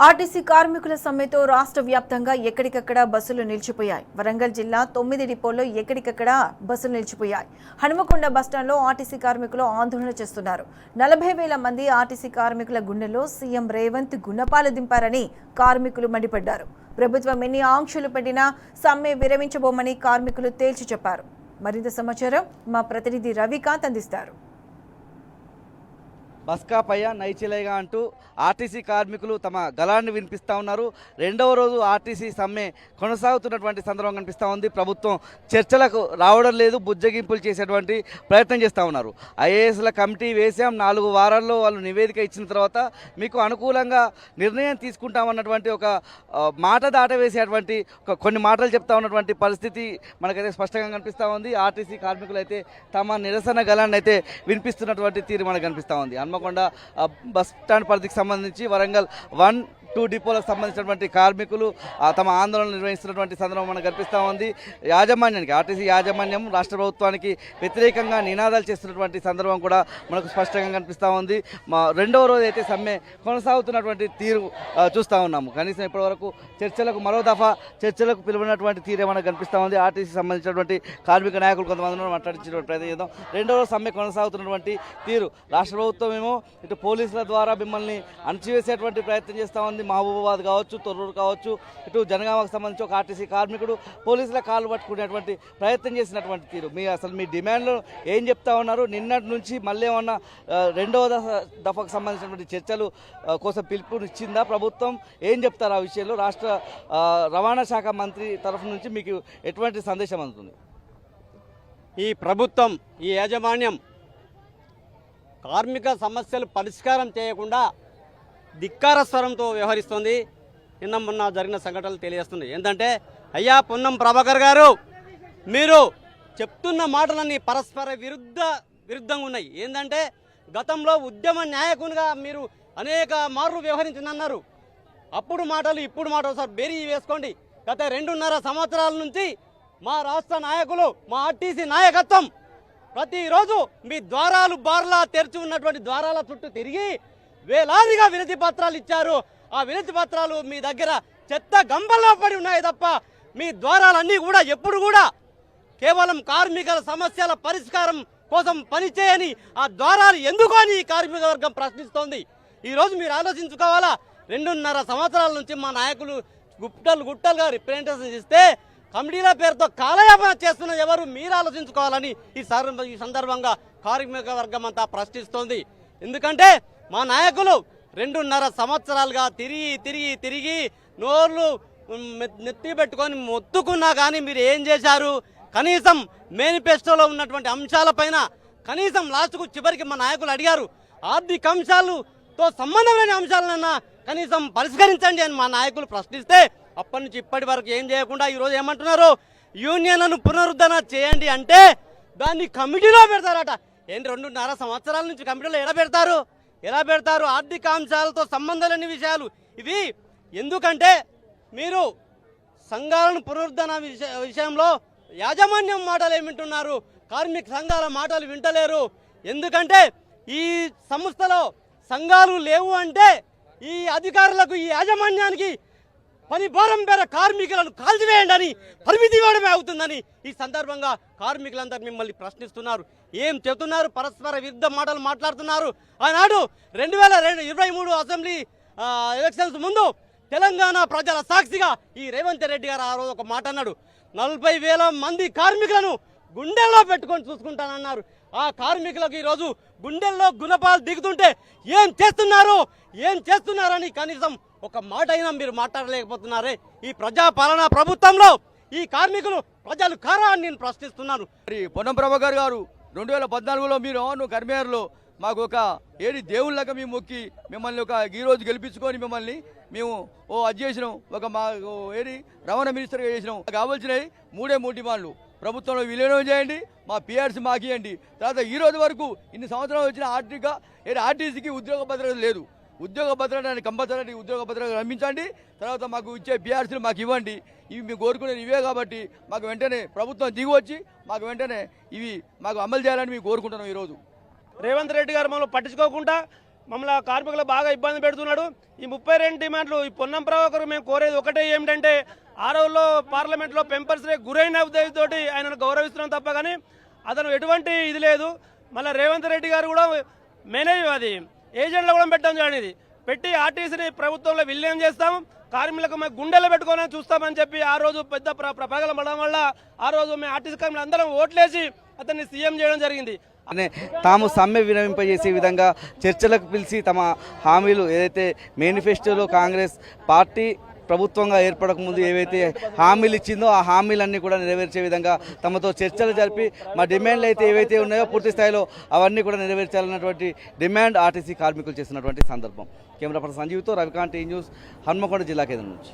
RTC కార్మికుల సమ్మెతో రాష్ట్ర వ్యాప్తంగా ఎక్కడికక్కడ బస్సులు నిలిచిపోయాయి. వరంగల్ జిల్లా 9 డిపోల్లో ఎక్కడికక్కడ బస్సులు నిలిచిపోయాయి. హనుమకొండ బస్టాండ్లో ఆర్టీసీ కార్మికులు ఆందోళన చేస్తున్నారు. 40,000 మంది ఆర్టీసీ కార్మికుల గుండెల్లో సీఎం రేవంత్ గుణపాలు దింపారని కార్మికులు మండిపడ్డారు. ప్రభుత్వం ఎన్ని ఆంక్షలు పెట్టినా సమ్మె విరమించబోమని కార్మికులు తేల్చి చెప్పారు. మరింత సమాచారం మా ప్రతినిధి రవికాంత్ అందిస్తారు. బస్కా పయ్య నైచిలేగా అంటూ ఆర్టీసీ కార్మికులు తమ గళాన్ని వినిపిస్తూ ఉన్నారు. రెండవ రోజు ఆర్టీసీ సమ్మె కొనసాగుతున్నటువంటి సందర్భం కనిపిస్తూ ఉంది. ప్రభుత్వం చర్చలకు రావడం లేదు, బుజ్జగింపులు చేసేటువంటి ప్రయత్నం చేస్తూ ఉన్నారు. ఐఏఎస్ల కమిటీ వేసాం, 4 వారాల్లో వాళ్ళు నివేదిక ఇచ్చిన తర్వాత మీకు అనుకూలంగా నిర్ణయం తీసుకుంటామన్నటువంటి ఒక మాట దాటవేసేటువంటి కొన్ని మాటలు చెప్తా ఉన్నటువంటి పరిస్థితి మనకైతే స్పష్టంగా కనిపిస్తూ ఉంది. ఆర్టీసీ కార్మికులు అయితే తమ నిరసన గళాన్ని అయితే వినిపిస్తున్నటువంటి తీరు మనకు కనిపిస్తూ ఉంది. హన్మకొండ బస్ స్టాండ్ పరిధికి సంబంధించి వరంగల్ 1, 2 డిపోలకు సంబంధించినటువంటి కార్మికులు తమ ఆందోళన నిర్వహిస్తున్నటువంటి సందర్భం మనకు కనిపిస్తూ ఉంది. యాజమాన్యానికి, ఆర్టీసీ యాజమాన్యం రాష్ట్ర ప్రభుత్వానికి వ్యతిరేకంగా నినాదాలు చేస్తున్నటువంటి సందర్భం కూడా మనకు స్పష్టంగా కనిపిస్తూ ఉంది. రెండవ రోజు అయితే సమ్మె కొనసాగుతున్నటువంటి తీరు చూస్తూ ఉన్నాము. కనీసం ఇప్పటివరకు చర్చలకు మరో దఫా చర్చలకు పిలువనటువంటి తీరే మనకు కనిపిస్తూ ఉంది. ఆర్టీసీ సంబంధించినటువంటి కార్మిక నాయకులు కొంతమంది మాట్లాడించినటువంటి ప్రయత్నం చేద్దాం. రెండవ రోజు సమ్మె కొనసాగుతున్నటువంటి తీరు, రాష్ట్ర ప్రభుత్వం ఏమో ఇటు పోలీసుల ద్వారా మిమ్మల్ని అణచివేసేటువంటి ప్రయత్నం చేస్తూ ఉంది. మహబూబాబాద్ కావచ్చు, తొర్రూరు కావచ్చు, ఇటు జనగామకు సంబంధించి ఒక ఆర్టీసీ కార్మికుడు పోలీసుల కాళ్ళు పట్టుకునేటువంటి ప్రయత్నం చేసినటువంటి తీరు, మీ డిమాండ్లు ఏం చెప్తా ఉన్నారు? నిన్నటి నుంచి మళ్ళీ ఏమన్నా రెండవ దఫాకు సంబంధించినటువంటి చర్చలు కోసం పిలుపునిచ్చిందా ప్రభుత్వం? ఏం చెప్తారు ఆ విషయంలో? రాష్ట్ర రవాణా శాఖ మంత్రి తరఫు నుంచి మీకు ఎటువంటి సందేశం అందుతుంది? ఈ ప్రభుత్వం, ఈ యాజమాన్యం కార్మిక సమస్యలు పరిష్కారం చేయకుండా ధిక్కార స్వరంతో వ్యవహరిస్తుంది. నిన్న మొన్న జరిగిన సంఘటనలు తెలియజేస్తుంది. ఏంటంటే, అయ్యా పొన్నం ప్రభాకర్ గారు, మీరు చెప్తున్న మాటలన్నీ పరస్పర విరుద్ధంగా ఉన్నాయి. ఏంటంటే, గతంలో ఉద్యమ నాయకునిగా మీరు అనేక మార్లు వ్యవహరించినన్నారు. అప్పుడు మాటలు ఇప్పుడు మాటలు సార్ బేరీ వేసుకోండి. గత 2.5 సంవత్సరాల నుంచి మా రాష్ట్ర నాయకులు, మా ఆర్టీసీ నాయకత్వం ప్రతిరోజు మీ ద్వారాలు బార్లా తెరిచి ఉన్నటువంటి ద్వారాల చుట్టూ తిరిగి వేలాదిగా వినతి పత్రాలు ఇచ్చారు. ఆ వినతి పత్రాలు మీ దగ్గర చెత్త గంపల్లో పడి ఉన్నాయి తప్ప మీ ద్వారాలన్నీ కూడా ఎప్పుడు కూడా కేవలం కార్మికుల సమస్యల పరిష్కారం కోసం పనిచేయని ఆ ద్వారాలు ఎందుకు అని ఈ కార్మిక వర్గం ప్రశ్నిస్తోంది. ఈరోజు మీరు ఆలోచించుకోవాలా. 2.5 సంవత్సరాల నుంచి మా నాయకులు గుట్టలుగా రిప్రజెంటేషన్ ఇస్తే కమిటీల పేరుతో కాలయాపన చేస్తున్నది ఎవరు? మీరు ఆలోచించుకోవాలని ఈ సందర్భంగా కార్మిక వర్గం అంతా ప్రశ్నిస్తోంది. ఎందుకంటే మా నాయకులు 2.5 సంవత్సరాలుగా తిరిగి నోర్లు నెత్తి పెట్టుకొని మొత్తుకున్నా కానీ మీరు ఏం చేశారు? కనీసం మేనిఫెస్టోలో ఉన్నటువంటి అంశాలపైన కనీసం లాస్ట్కు చివరికి మా నాయకులు అడిగారు, ఆర్థిక అంశాలతో సంబంధం లేని అంశాలన్నా కనీసం పరిష్కరించండి అని మా నాయకులు ప్రశ్నిస్తే అప్పటి నుంచి ఇప్పటి వరకు ఏం చేయకుండా ఈరోజు ఏమంటున్నారు? యూనియన్లను పునరుద్ధరణ చేయండి అంటే దాన్ని కమిటీలో పెడతారట. ఏంటి 2.5 సంవత్సరాల నుంచి కమిటీలో ఎలా పెడతారు? ఆర్థిక అంశాలతో సంబంధం లేని విషయాలు ఇవి. ఎందుకంటే మీరు సంఘాలను పునరుద్ధరణ విషయంలో యాజమాన్యం మాటలు ఏమింటున్నారు, కార్మిక సంఘాల మాటలు వింటలేరు. ఎందుకంటే ఈ సంస్థలో సంఘాలు లేవు అంటే ఈ అధికారులకు, ఈ యాజమాన్యానికి పని భారం పేర కార్మికులను కాల్చివేయండి అని పరిమితి ఇవ్వడమే అవుతుందని ఈ సందర్భంగా కార్మికులందరూ మిమ్మల్ని ప్రశ్నిస్తున్నారు. ఏం చెప్తున్నారు? పరస్పర విరుద్ధ మాటలు మాట్లాడుతున్నారు. ఆనాడు 2023 అసెంబ్లీ ఎలక్షన్స్ ముందు తెలంగాణ ప్రజల సాక్షిగా ఈ రేవంత్ రెడ్డి గారు ఆ రోజు ఒక మాట అన్నాడు, 40,000 మంది కార్మికులను గుండెల్లో పెట్టుకొని చూసుకుంటానన్నారు. ఆ కార్మికులకు ఈరోజు గుండెల్లో గుణపాలు దిగుతుంటే ఏం చేస్తున్నారని కనీసం ఒక మాట అయినా మీరు మాట్లాడలేకపోతున్నారే. ఈ ప్రజాపాలనా ప్రభుత్వంలో ఈ కార్మికులు ప్రజలు కారా అని నేను ప్రశ్నిస్తున్నాను. పొన్నం ప్రభాకర్ గారు 2014లో మీరు కర్మేరులో మాకు ఒక దేవుళ్ళగా మేము మొక్కి మిమ్మల్ని ఈ రోజు గెలిపించుకొని మిమ్మల్ని మేము అది చేసినాం, రవాణా మినిస్టర్గా చేసినాం. కావాల్సినవి 3 డిమాండ్లు ప్రభుత్వంలో విలీనం చేయండి, మా పిఆర్సీ మాకు ఇవ్వండి. తర్వాత ఈ రోజు వరకు ఇన్ని సంవత్సరాలు వచ్చిన ఆర్టీసీకి ఉద్యోగ భద్రత లేదు. ఉద్యోగ భద్రత కంపల్సరీ ఉద్యోగ భద్రత లభించండి. తర్వాత మాకు ఇచ్చే పిఆర్సీలు మాకు ఇవ్వండి. ఇవి మేము కోరుకునేది ఇవే కాబట్టి మాకు వెంటనే ప్రభుత్వం దిగి వచ్చి మాకు వెంటనే ఇవి మాకు అమలు చేయాలని మేము కోరుకుంటున్నాం. ఈరోజు రేవంత్ రెడ్డి గారు మమ్మల్ని పట్టించుకోకుండా మమ్మల్ని కార్మికులు బాగా ఇబ్బంది పెడుతున్నాడు. ఈ 32 డిమాండ్లు ఈ పొన్నం ప్రభాకర్ మేము కోరేది ఒకటే ఏమిటంటే ఆ రోజుల్లో పార్లమెంట్లో పెంపర్స్ డే గురైన ఉద్దేశంతోటి ఆయనను గౌరవిస్తున్నాం తప్ప కానీ అతను ఎటువంటి ఇది లేదు. మళ్ళీ రేవంత్ రెడ్డి గారు కూడా అది ఏజెంట్లో కూడా పెట్టడం జరిగింది. పెట్టి ఆర్టీసీని ప్రభుత్వంలో విలీనం చేస్తాం, కార్మికులకు మేము గుండెలు పెట్టుకొని చూస్తామని చెప్పి ఆ రోజు పెద్ద ప్రగలమడం వల్ల ఆ రోజు మేము ఆర్టీసీ కార్మికులు అందరం ఓట్లేసి అతన్ని సీఎం చేయడం జరిగింది. అనే తాము సమ్మె విరమింపజేసే విధంగా చర్చలకు పిలిచి తమ హామీలు ఏదైతే మేనిఫెస్టోలో కాంగ్రెస్ పార్టీ ప్రభుత్వంగా ఏర్పడకముందు ఏవైతే హామీలు ఇచ్చిందో ఆ హామీలన్నీ కూడా నెరవేర్చే విధంగా తమతో చర్చలు జరిపి మా డిమాండ్లు అయితే ఏవైతే ఉన్నాయో పూర్తి స్థాయిలో అవన్నీ కూడా నెరవేర్చాలన్నటువంటి డిమాండ్ ఆర్టీసీ కార్మికులు చేస్తున్నటువంటి సందర్భం. కెమెరా పర్సన్ సంజీవ్తో రవికాంత్ న్యూస్, హన్మకొండ జిల్లా కేంద్రం నుంచి.